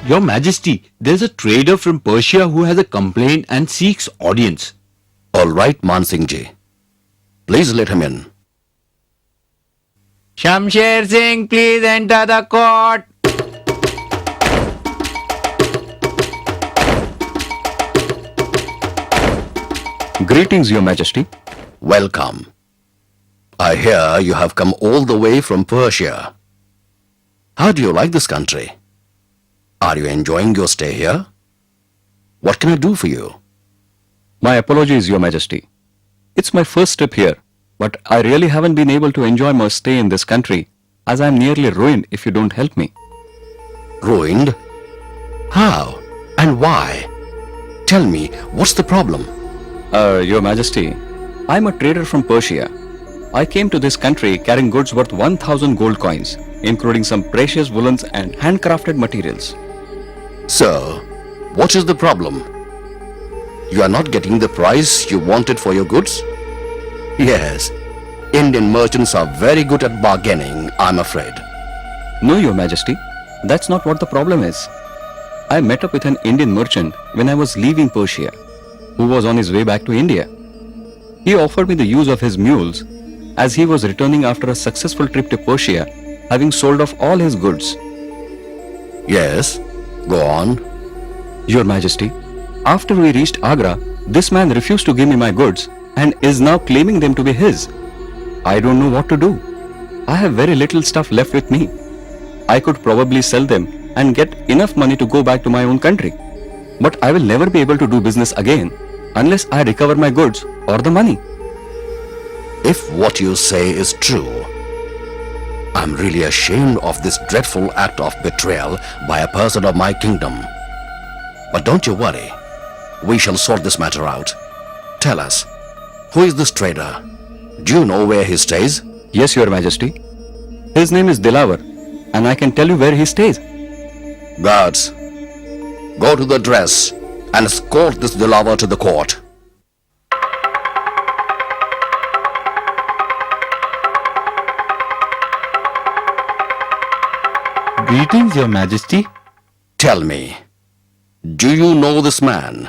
Your Majesty, there's a trader from Persia who has a complaint and seeks audience. All right, Mansingh ji. Please let him in. Shamsher Singh, please enter the court. Greetings, Your Majesty. Welcome. I hear you have come all the way from Persia. How do you like this country? Are you enjoying your stay here? What can I do for you? My apologies, Your Majesty. It's my first trip here, but I really haven't been able to enjoy my stay in this country, as I'm nearly ruined if you don't help me. Ruined? How? And why? Tell me, what's the problem? Your Majesty, I'm a trader from Persia. I came to this country carrying goods worth 1,000 gold coins, including some precious woolens and handcrafted materials. So, what is the problem? You are not getting the price you wanted for your goods? Yes, Indian merchants are very good at bargaining, I'm afraid. No, Your Majesty, that's not what the problem is. I met up with an Indian merchant when I was leaving Persia, who was on his way back to India. He offered me the use of his mules as he was returning after a successful trip to Persia, having sold off all his goods. Yes, go on. Your Majesty, after we reached Agra, this man refused to give me my goods and is now claiming them to be his. I don't know what to do. I have very little stuff left with me. I could probably sell them and get enough money to go back to my own country. But I will never be able to do business again unless I recover my goods or the money. If what you say is true, I'm really ashamed of this dreadful act of betrayal by a person of my kingdom. But don't you worry. We shall sort this matter out. Tell us, who is this trader? Do you know where he stays? Yes, Your Majesty. His name is Dilawar, and I can tell you where he stays. Guards, go to the dress and escort this Dilawar to the court. Greetings, Your Majesty. Tell me, do you know this man?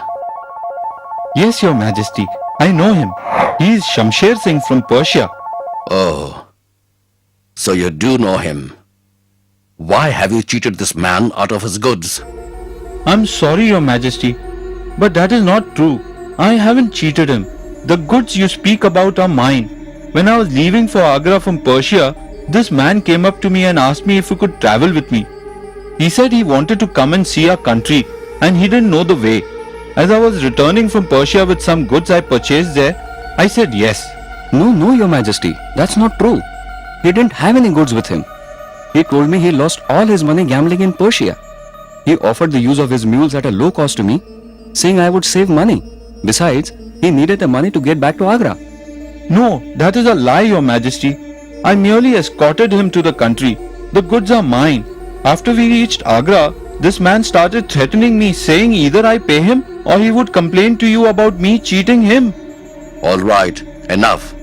Yes, Your Majesty, I know him. He is Shamsher Singh from Persia. Oh, so you do know him. Why have you cheated this man out of his goods? I'm sorry, Your Majesty, but that is not true. I haven't cheated him. The goods you speak about are mine. When I was leaving for Agra from Persia, this man came up to me and asked me if he could travel with me. He said he wanted to come and see our country and he didn't know the way. As I was returning from Persia with some goods I purchased there, I said yes. No, Your Majesty, that's not true. He didn't have any goods with him. He told me he lost all his money gambling in Persia. He offered the use of his mules at a low cost to me, saying I would save money. Besides, he needed the money to get back to Agra. No, that is a lie, Your Majesty. I merely escorted him to the country. The goods are mine. After we reached Agra, this man started threatening me, saying either I pay him or he would complain to you about me cheating him. All right, enough.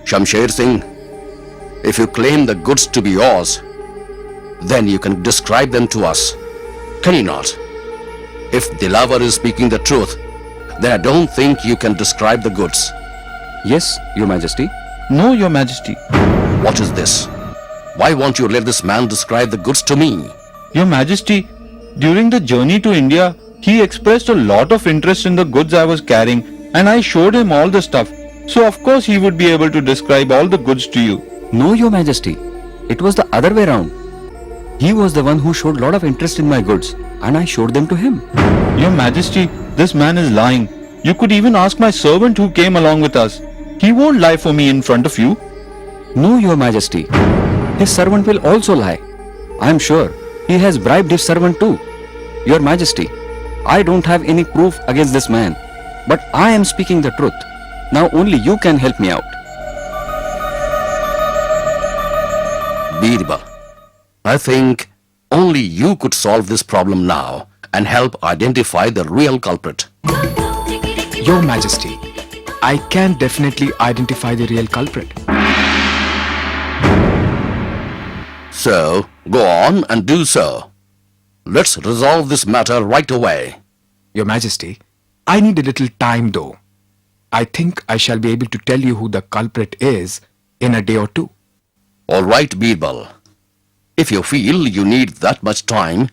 Shamsher Singh, if you claim the goods to be yours, then you can describe them to us. Can you not? If Dilawar is speaking the truth, then I don't think you can describe the goods. Yes, Your Majesty. No, Your Majesty. What is this? Why won't you let this man describe the goods to me? Your Majesty, during the journey to India, he expressed a lot of interest in the goods I was carrying and I showed him all the stuff. So of course he would be able to describe all the goods to you. No, Your Majesty. It was the other way around. He was the one who showed a lot of interest in my goods and I showed them to him. Your Majesty, this man is lying. You could even ask my servant who came along with us. He won't lie for me in front of you. No, Your Majesty. His servant will also lie. I am sure he has bribed his servant too. Your Majesty, I don't have any proof against this man, but I am speaking the truth. Now only you can help me out. Birbal, I think only you could solve this problem now and help identify the real culprit. Your Majesty, I can definitely identify the real culprit. So, go on and do so. Let's resolve this matter right away. Your Majesty, I need a little time though. I think I shall be able to tell you who the culprit is in a day or two. All right, Birbal. If you feel you need that much time,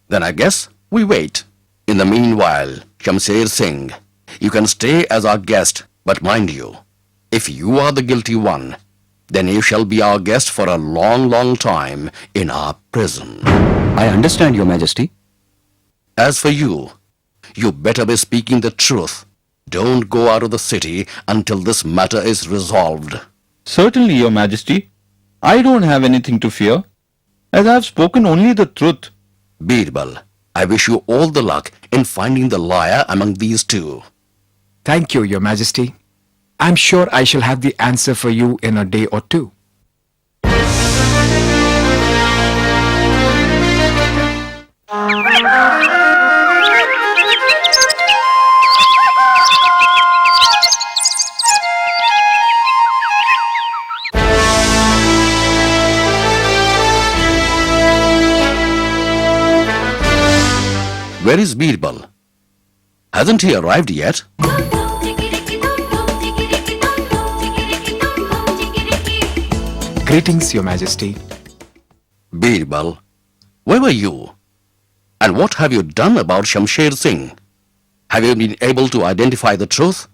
then I guess we wait. In the meanwhile, Shamsher Singh, you can stay as our guest, but mind you, if you are the guilty one, then you shall be our guest for a long, long time in our prison. I understand, Your Majesty. As for you, you better be speaking the truth. Don't go out of the city until this matter is resolved. Certainly, Your Majesty. I don't have anything to fear, as I have spoken only the truth. Birbal, I wish you all the luck in finding the liar among these two. Thank you, Your Majesty. I'm sure I shall have the answer for you in a day or two. Where is Birbal? Hasn't he arrived yet? Greetings, Your Majesty. Birbal, where were you? And what have you done about Shamsher Singh? Have you been able to identify the truth?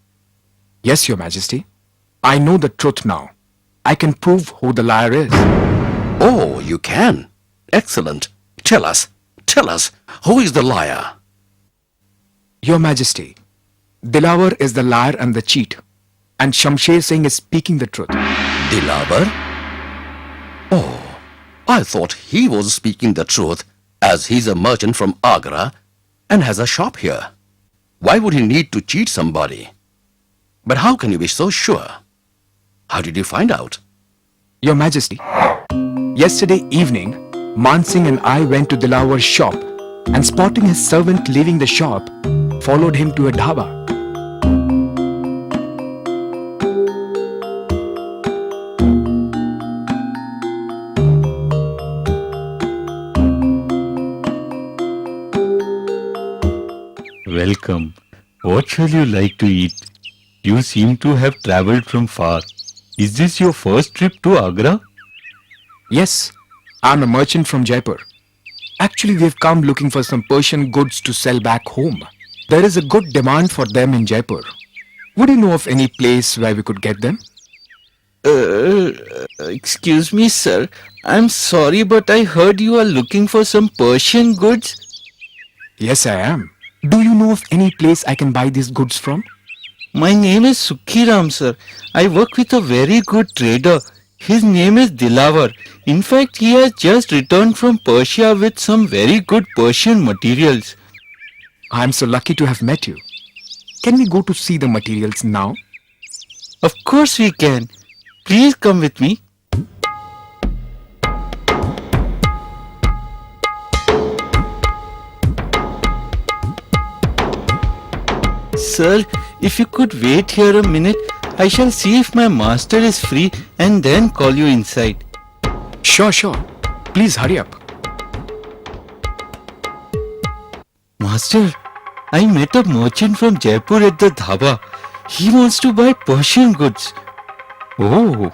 Yes, Your Majesty. I know the truth now. I can prove who the liar is. Oh, you can. Excellent. Tell us, who is the liar? Your Majesty, Dilawar is the liar and the cheat, and Shamsher Singh is speaking the truth. Dilawar? Oh, I thought he was speaking the truth as he's a merchant from Agra and has a shop here. Why would he need to cheat somebody? But how can you be so sure? How did you find out? Your Majesty, yesterday evening, Mansingh and I went to Dilawar's shop and spotting his servant leaving the shop, followed him to a dhaba. Welcome. What shall you like to eat? You seem to have travelled from far. Is this your first trip to Agra? Yes, I'm a merchant from Jaipur. Actually, we've come looking for some Persian goods to sell back home. There is a good demand for them in Jaipur. Would you know of any place where we could get them? Excuse me, sir. I'm sorry, but I heard you are looking for some Persian goods. Yes, I am. Do you know of any place I can buy these goods from? My name is Sukhiram, sir. I work with a very good trader. His name is Dilawar. In fact, he has just returned from Persia with some very good Persian materials. I'm so lucky to have met you. Can we go to see the materials now? Of course we can. Please come with me. Sir, if you could wait here a minute, I shall see if my master is free and then call you inside. Sure. Please hurry up. Master, I met a merchant from Jaipur at the dhaba. He wants to buy Persian goods. Oh,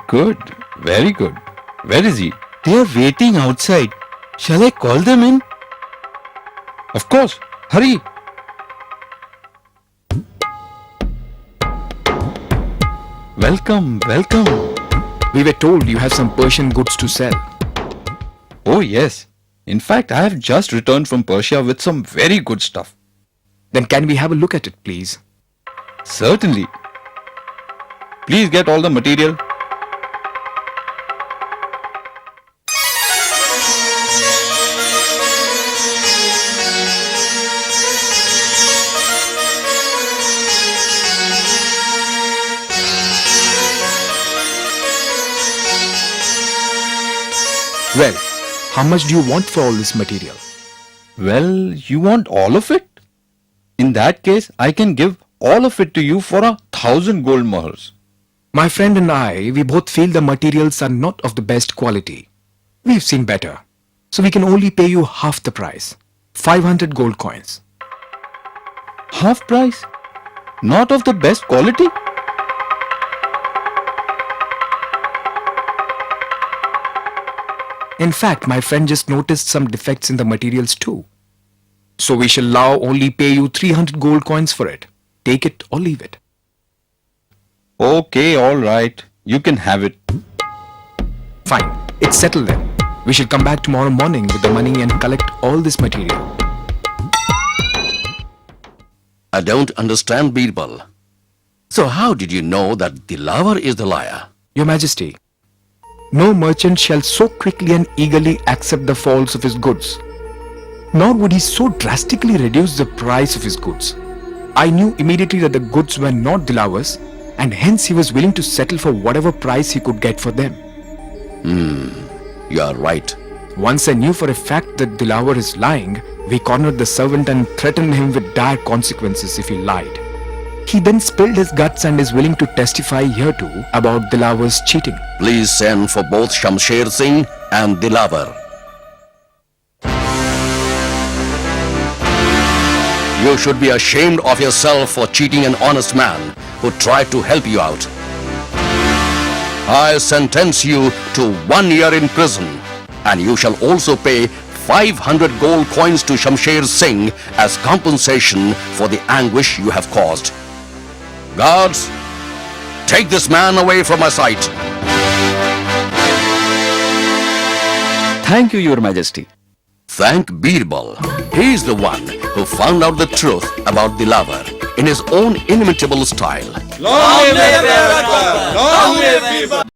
good. Very good. Where is he? They are waiting outside. Shall I call them in? Of course. Hurry. Welcome. We were told you have some Persian goods to sell. Oh yes. In fact, I have just returned from Persia with some very good stuff. Then can we have a look at it, please? Certainly. Please get all the material. Well, how much do you want for all this material? Well, you want all of it? In that case, I can give all of it to you for 1,000 gold mohurs. My friend and I, we both feel the materials are not of the best quality. We've seen better. So we can only pay you half the price. 500 gold coins. Half price? Not of the best quality? In fact, my friend just noticed some defects in the materials too. So we shall now only pay you 300 gold coins for it. Take it or leave it. Okay, alright. You can have it. Fine, it's settled then. We shall come back tomorrow morning with the money and collect all this material. I don't understand, Birbal. So how did you know that Dilawar is the liar? Your Majesty, no merchant shall so quickly and eagerly accept the faults of his goods. Nor would he so drastically reduce the price of his goods. I knew immediately that the goods were not Dilawar's, and hence he was willing to settle for whatever price he could get for them. You are right. Once I knew for a fact that Dilawar is lying, we cornered the servant and threatened him with dire consequences if he lied. He then spilled his guts and is willing to testify here too about Dilawar's cheating. Please send for both Shamsher Singh and Dilawar. You should be ashamed of yourself for cheating an honest man who tried to help you out. I sentence you to 1 year in prison, and you shall also pay 500 gold coins to Shamsher Singh as compensation for the anguish you have caused. Guards, take this man away from my sight. Thank you, Your Majesty. Thank Birbal. He is the one who found out the truth about Dilawar in his own inimitable style. Long live Akbar! Long live Birbal!